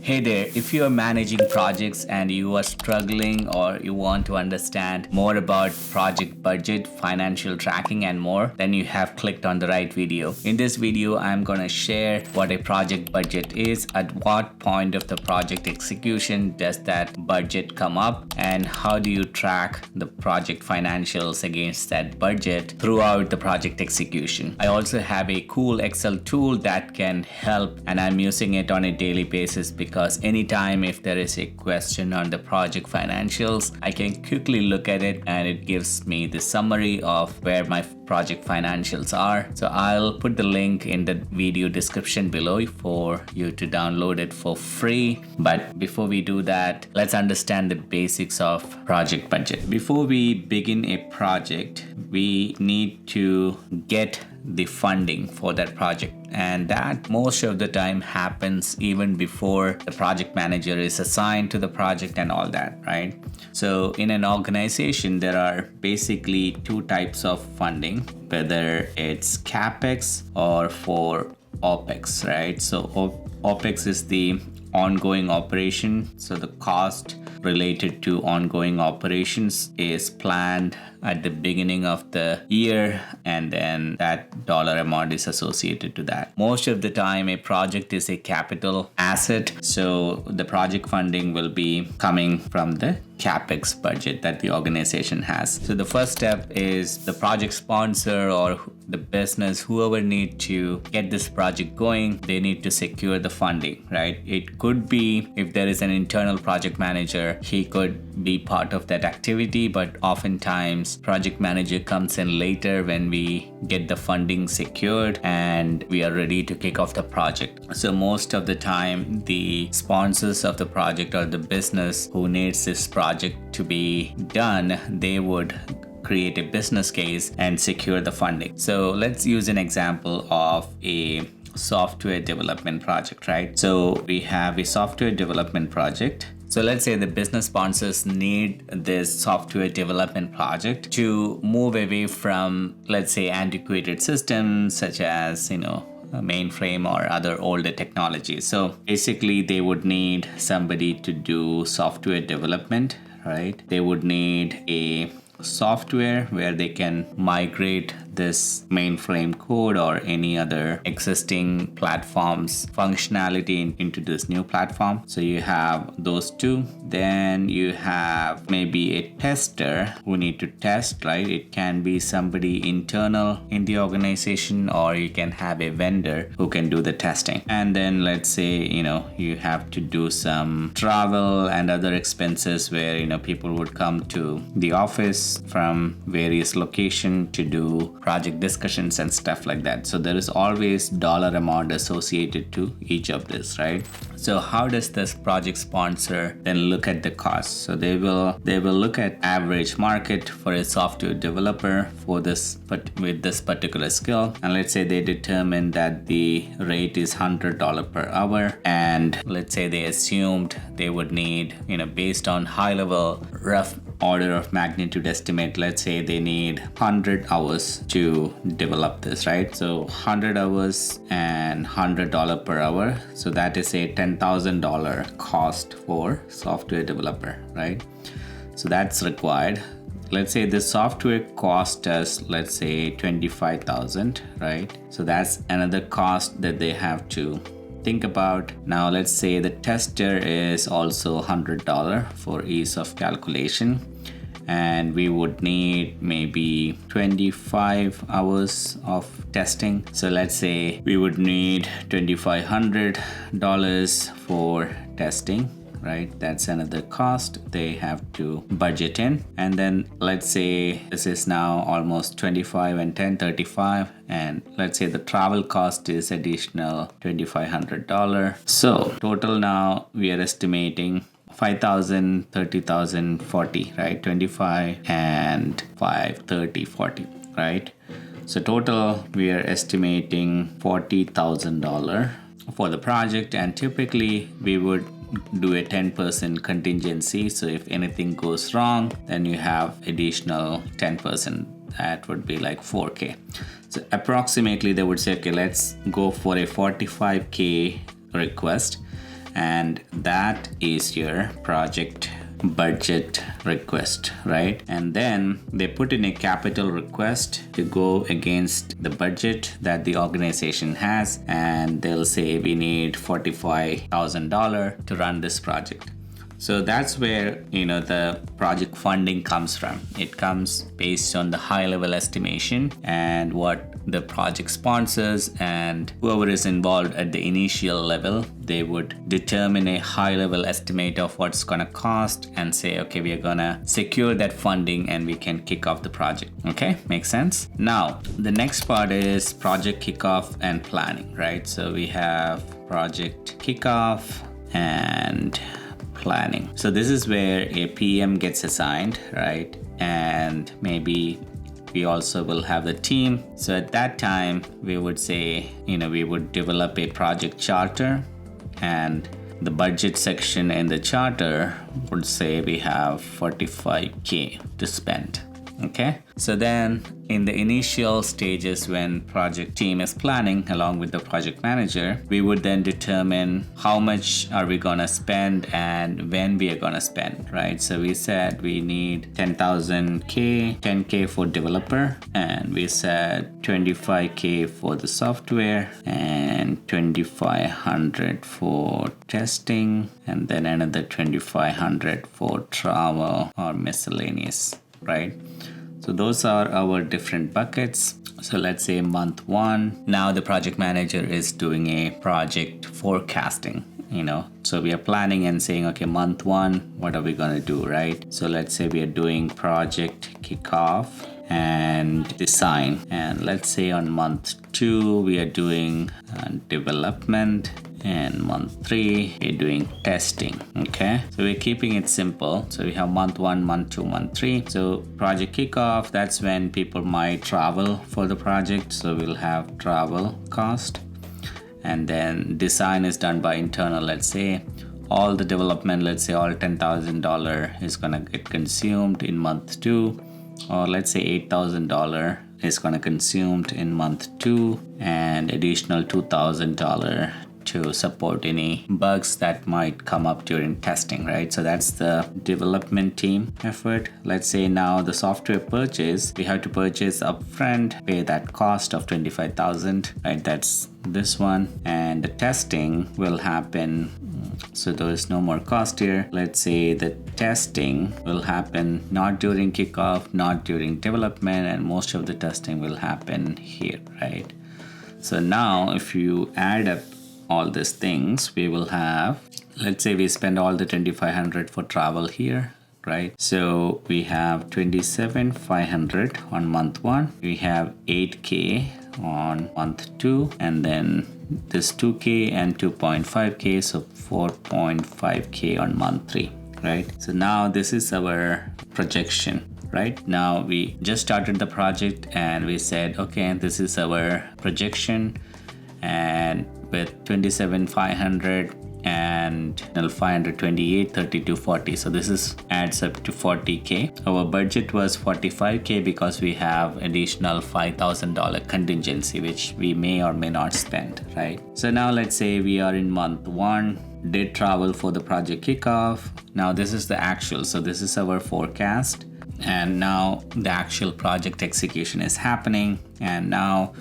Hey there, if you are managing projects and you are struggling or you want to understand more about project budget, financial tracking and more, then you have clicked on the right video. In this video, I'm going to share what a project budget is, at what point of the project execution does that budget come up, and how do you track the project financials against that budget throughout the project execution. I also have a cool Excel tool that can help, and I'm using it on a daily basis because anytime if there is a question on the project financials, I can quickly look at it and it gives me the summary of where my project financials are. So I'll put the link in the video description below for you to download it for free. But before we do that, let's understand the basics of project budget. Before we begin a project, we need to get the funding for that project, and that most of the time happens even before the project manager is assigned to the project and all that, right? So in an organization, there are basically two types of funding, whether it's CapEx or for OpEx, right? So OpEx is the ongoing operation, so the cost related to ongoing operations is planned at the beginning of the year, and then that dollar amount is associated to that. Most of the time a project is a capital asset, so the project funding will be coming from the CapEx budget that the organization has. So the first step is the project sponsor or the business, whoever need to get this project going, they need to secure the funding, right? It could be, if there is an internal project manager, he could be part of that activity, but oftentimes project manager comes in later when we get the funding secured and we are ready to kick off the project. So most of the time the sponsors of the project or the business who needs this project to be done, they would create a business case and secure the funding. So let's use an example of a software development project, right? So we have a software development project. So let's say the business sponsors need this software development project to move away from, let's say, antiquated systems such as, a mainframe or other older technologies. So basically they would need somebody to do software development, right? They would need a software where they can migrate this mainframe code or any other existing platform's functionality into this new platform. So you have those two. Then you have maybe a tester who need to test, right? It can be somebody internal in the organization, or you can have a vendor who can do the testing. And then let's say, you have to do some travel and other expenses where, people would come to the office from various locations to do project discussions and stuff like that. So there is always dollar amount associated to each of this, right? So how does this project sponsor then look at the costs? So they will look at average market for a software developer for this, but with this particular skill, and let's say they determine that the rate is $100 per hour, and let's say they assumed they would need, based on high level rough order of magnitude estimate, let's say they need 100 hours to develop this, right? So 100 hours and $100 per hour, so that is a $10,000 cost for software developer, right? So that's required. Let's say the software cost us, let's say 25,000, right? So that's another cost that they have to think about. Now let's say the tester is also $100 for ease of calculation, and we would need maybe 25 hours of testing. So let's say we would need $2,500 for testing, right? That's another cost they have to budget in. And then let's say this is now almost 25 and 10, 35, and let's say the travel cost is additional $2,500. So total now we are estimating 5,000, 30,000, 40, right? 25 and 5, 30, 40, right? So total we are estimating $40,000 for the project, and typically we would do a 10% contingency. So if anything goes wrong, then you have additional 10%. That would be like 4K. So approximately they would say, okay, let's go for a 45K request. and that is your project budget request, right? And then they put in a capital request to go against the budget that the organization has, and they'll say we need $45,000 to run this project. So that's where, the project funding comes from. It comes based on the high level estimation and what the project sponsors and whoever is involved at the initial level, they would determine a high level estimate of what's going to cost and say, okay, we are going to secure that funding and we can kick off the project. Okay, makes sense? Now, the next part is project kickoff and planning, right? So we have project kickoff and planning. So this is where a PM gets assigned, right? And maybe we also will have the team. So at that time, we would say, we would develop a project charter, and the budget section in the charter would say we have $45K to spend. Okay, so then in the initial stages when project team is planning along with the project manager, we would then determine how much are we gonna spend and when we are gonna spend, right? So we said we need 10,000K, 10K for developer, and we said 25K for the software and 2,500 for testing, and then another 2,500 for travel or miscellaneous, right? So those are our different buckets. So let's say month 1. Now the project manager is doing a project forecasting, So we are planning and saying, okay, month 1, what are we going to do, right? So let's say we are doing project kickoff and design. And let's say on month 2, we are doing development. And month 3, we're doing testing. Okay, so we're keeping it simple. So we have month 1, month 2, month 3. So project kickoff, that's when people might travel for the project. So we'll have travel cost. And then design is done by internal. Let's say all the development, let's say all $10,000 is gonna get consumed in month 2, or let's say $8,000 is gonna consumed in month 2, and additional $2,000 to support any bugs that might come up during testing, right? So that's the development team effort. Let's say now the software purchase, we have to purchase upfront, pay that cost of $25,000, right? That's this one. And the testing will happen, so there is no more cost here. Let's say the testing will happen not during kickoff, not during development, and most of the testing will happen here, right? So now if you add up all these things, we will have, let's say we spend all the 2,500 for travel here, right? So we have 27,500 on month 1, we have 8K on month 2, and then this 2K and 2.5K, so 4.5K on month 3, right? So now this is our projection. Right now we just started the project and we said, okay, this is our projection, and with 27,500 and 528, 32, 40. So this is adds up to 40K. Our budget was 45K because we have additional $5,000 contingency, which we may or may not spend, right? So now let's say we are in month 1, did travel for the project kickoff. Now this is the actual. So this is our forecast. And now the actual project execution is happening. And now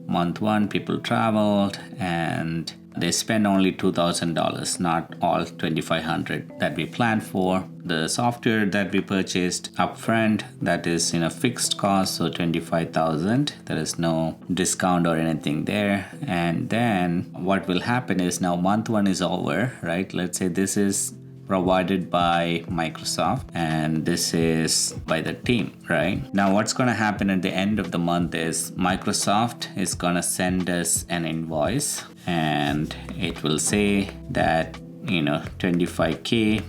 month 1, people traveled and they spend only $2,000, not all 2,500 that we planned for. The software that we purchased upfront, that is fixed cost, so 25,000. There is no discount or anything there. And then what will happen is now month 1 is over, right? Let's say this is provided by Microsoft and this is by the team, right? Now what's going to happen at the end of the month is Microsoft is going to send us an invoice and it will say that 25K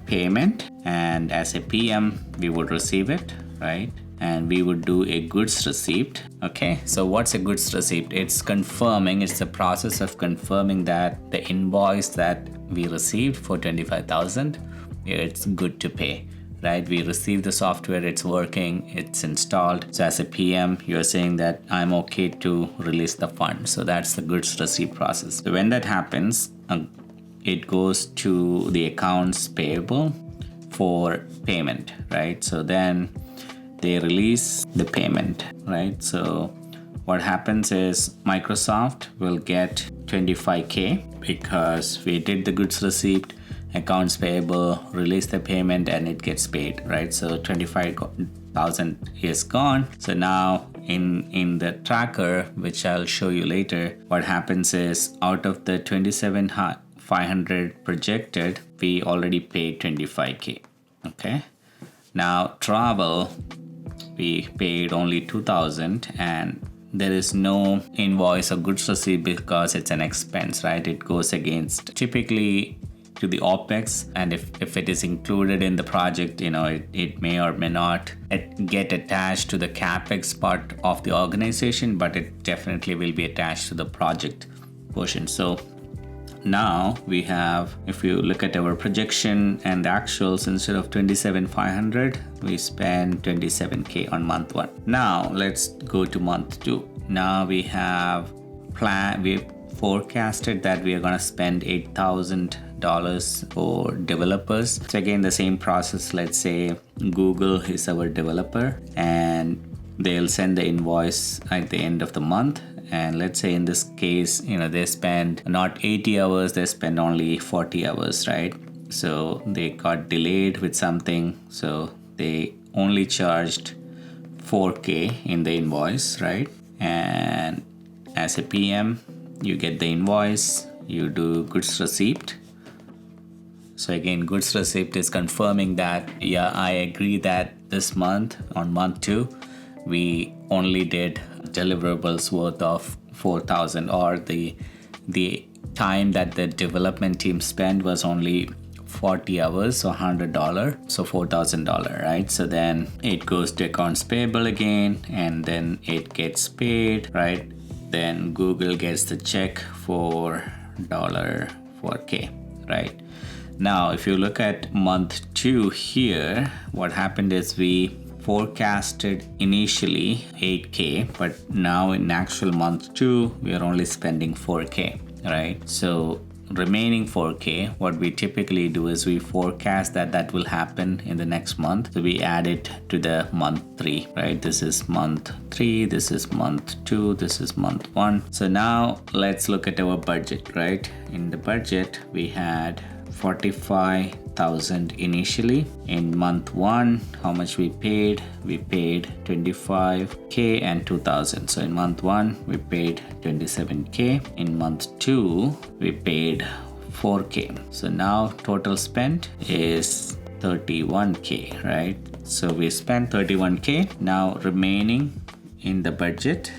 payment, and as a PM we would receive it, right? And we would do a goods receipt. Okay, so what's a goods receipt? It's the process of confirming that the invoice that we received for 25,000, it's good to pay, right? We received the software, it's working, it's installed. So as a PM, you're saying that I'm okay to release the fund. So that's the goods receipt process. So when that happens, it goes to the accounts payable for payment, right? So then they release the payment, right? So what happens is Microsoft will get 25K because we did the goods receipt, accounts payable, release the payment, and it gets paid, right? So 25,000 is gone. So now in the tracker, which I'll show you later, what happens is out of the 27,500 projected, we already paid 25K. Okay. Now travel, we paid only 2,000, and there is no invoice or goods receipt because it's an expense, right? It goes against typically to the OPEX, and if it is included in the project, it may or may not get attached to the CapEx part of the organization, but it definitely will be attached to the project portion. So now we have, if you look at our projection and the actuals, instead of 27,500, we spend 27K on month 1. Now let's go to month 2. Now we have we forecasted that we are going to spend $8,000 for developers. So again, the same process. Let's say Google is our developer and they'll send the invoice at the end of the month. And let's say in this case, they spend not 80 hours, they spend only 40 hours, right? So they got delayed with something. So they only charged 4K in the invoice, right? And as a PM, you get the invoice, you do goods receipt. So again, goods receipt is confirming that, yeah, I agree that this month, on month 2, we only did deliverables worth of 4,000, or the time that the development team spent was only 40 hours, so $100, so $4,000, right? So then it goes to accounts payable again, and then it gets paid, right? Then Google gets the check for $4K, right? Now, if you look at month 2 here, what happened is we forecasted initially 8K, but now in actual month 2, we are only spending 4K, right? So remaining 4K, what we typically do is we forecast that will happen in the next month. So we add it to the month 3, right? This is month 3, this is month 2, this is month 1. So now let's look at our budget, right? In the budget, we had 45,000 initially. In month 1, how much we paid? We paid 25K and 2,000. So in month 1, we paid 27K. In month 2, we paid 4K. So now total spent is 31K, right? So we spent 31K. Now remaining in the budget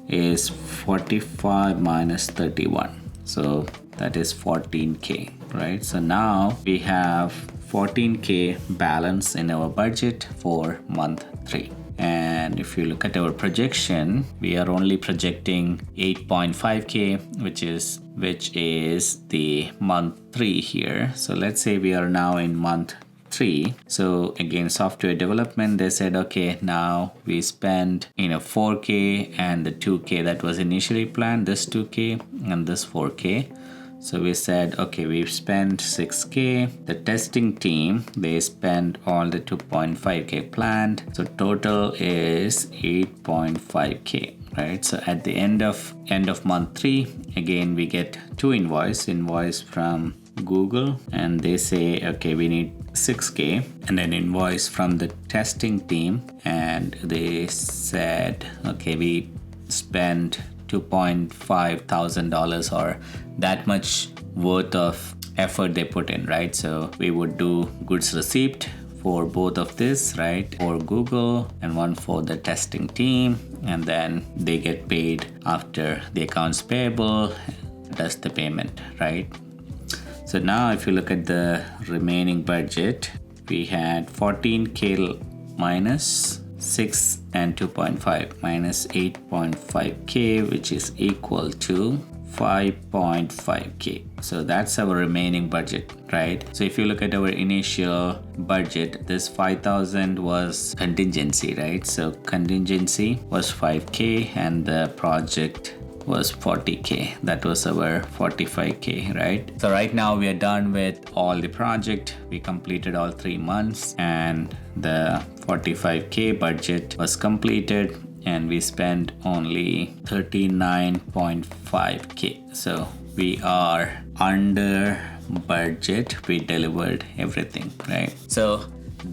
is 45 minus 31. So that is 14K, right? So now we have 14K balance in our budget for month 3. And if you look at our projection, we are only projecting 8.5K, which is the month 3 here. So let's say we are now in month 3. So again, software development, they said, okay, now we spend 4K and the 2K that was initially planned, this 2K and this 4K. So we said, okay, we've spent 6K. The testing team, they spend all the 2.5K planned. So total is 8.5K, right? So at the end of month 3, again, we get 2 invoice from Google, and they say, okay, we need 6K, and then invoice from the testing team, and they said, okay, we spent $2,500 or that much worth of effort they put in, right? So we would do goods receipt for both of this, right? For Google and one for the testing team, and then they get paid after the accounts payable does the payment, right? So now if you look at the remaining budget, we had 14K minus 6 and 2.5 minus 8.5K, which is equal to 5.5K. So that's our remaining budget, right? So if you look at our initial budget, this 5,000 was contingency, right? So contingency was 5K and the project was 40K. That was our 45K, right? So right now we are done with all the project. We completed all 3 months and the 45K budget was completed and we spent only 39.5K. So we are under budget. We delivered everything, right? So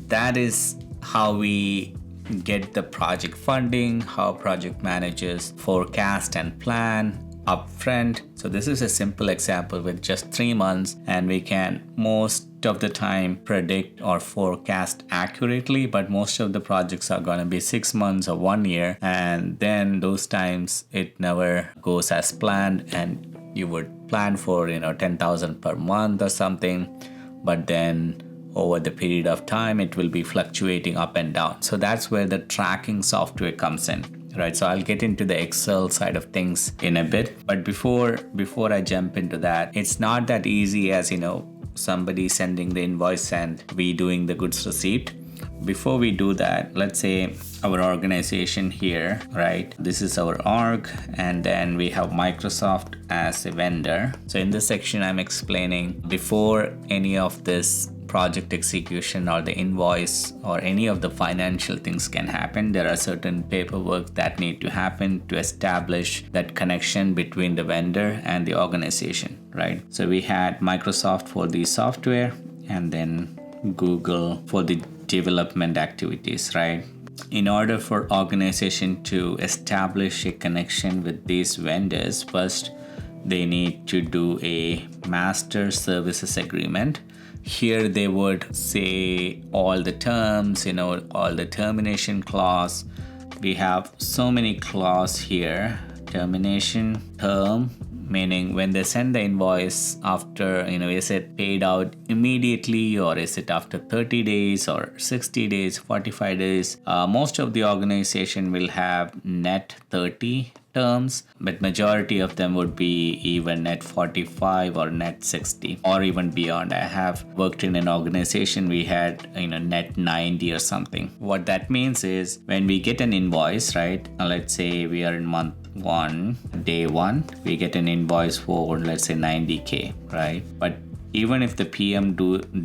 that is how we get the project funding, how project managers forecast and plan upfront. So this is a simple example with just 3 months, and we can most of the time predict or forecast accurately, but most of the projects are going to be 6 months or 1 year, and then those times it never goes as planned, and you would plan for 10,000 per month or something, but then over the period of time it will be fluctuating up and down. So that's where the tracking software comes in, right? So I'll get into the Excel side of things in a bit, but before I jump into that, it's not that easy as somebody sending the invoice and we doing the goods receipt. Before we do that, let's say our organization here, right? This is our org, and then we have Microsoft as a vendor. So in this section, I'm explaining before any of this project execution or the invoice or any of the financial things can happen, there are certain paperwork that need to happen to establish that connection between the vendor and the organization, right? So we had Microsoft for the software and then Google for the development activities, right? In order for organization to establish a connection with these vendors, first they need to do a master services agreement. Here they would say all the terms, all the termination clause. We have so many clause here. Termination, term, meaning when they send the invoice after, is it paid out immediately or is it after 30 days or 60 days, 45 days? Most of the organization will have net 30 terms, but majority of them would be even net 45 or net 60 or even beyond. I have worked in an organization, we had net 90 or something. What that means is when we get an invoice, right? Let's say we are in month 1, day 1, we get an invoice for, let's say, 90K, right? But even if the PM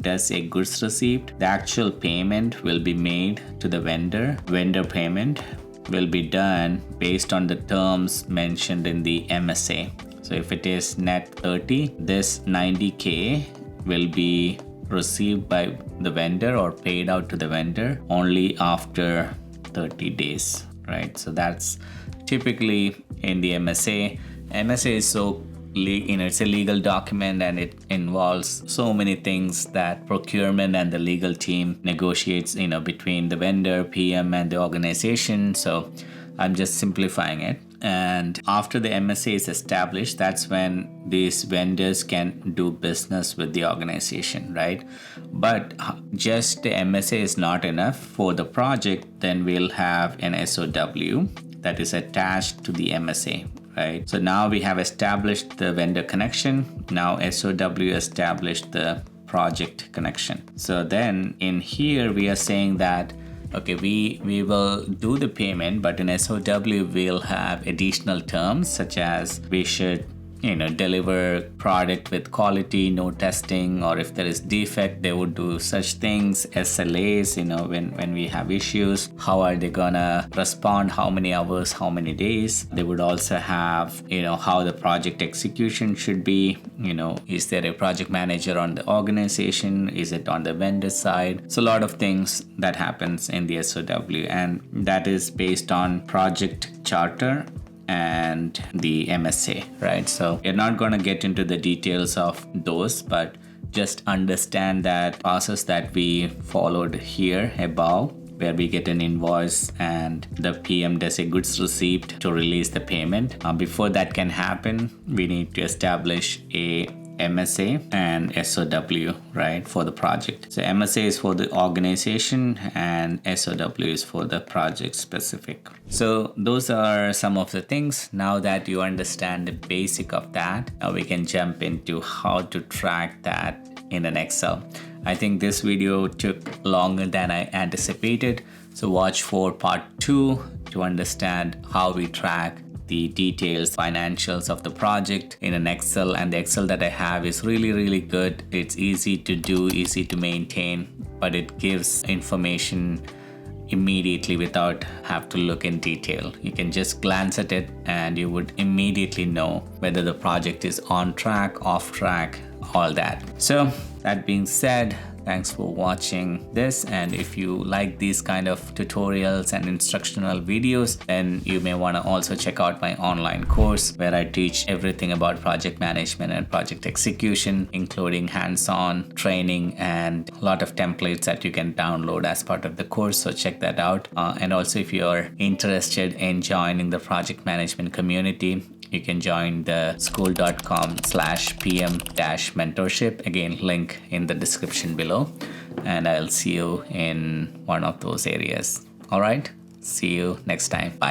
does a goods receipt, the actual payment will be made to the vendor. Vendor payment will be done based on the terms mentioned in the MSA. So if it is net 30, this 90K will be received by the vendor or paid out to the vendor only after 30 days, right? So that's typically in the MSA. MSA is so it's a legal document and it involves so many things that procurement and the legal team negotiates between the vendor, PM and the organization. So I'm just simplifying it. And after the MSA is established, that's when these vendors can do business with the organization, right? But just the MSA is not enough for the project. Then we'll have an SOW that is attached to the MSA, right? So now we have established the vendor connection. Now SOW established the project connection. So then in here we are saying that, okay, we will do the payment, but in SOW we'll have additional terms such as we should deliver product with quality, no testing, or if there is defect, they would do such things. SLAs, when we have issues, how are they gonna respond, how many hours, how many days. They would also have, how the project execution should be, is there a project manager on the organization, is it on the vendor side? So a lot of things that happens in the SOW, and that is based on project charter and the MSA, right? So we're not going to get into the details of those, but just understand that process that we followed here above, where we get an invoice and the PM does a goods receipt to release the payment. Before that can happen, we need to establish a MSA and SOW, right, for the project. So MSA is for the organization and SOW is for the project specific. So those are some of the things. Now that you understand the basic of that, now we can jump into how to track that in an Excel. I think this video took longer than I anticipated. So watch for part 2 to understand how we track the details, financials of the project in an Excel, and the Excel that I have is really good. It's easy to do, easy to maintain, but it gives information immediately without have to look in detail. You can just glance at it and you would immediately know whether the project is on track, off track, all that. So that being said, thanks for watching this, and if you like these kind of tutorials and instructional videos, then you may want to also check out my online course where I teach everything about project management and project execution, including hands-on training and a lot of templates that you can download as part of the course. So check that out. And also, if you're interested in joining the project management community, you can join the school.com/pm-mentorship. Again, link in the description below, and I'll see you in one of those areas. All right, see you next time. Bye.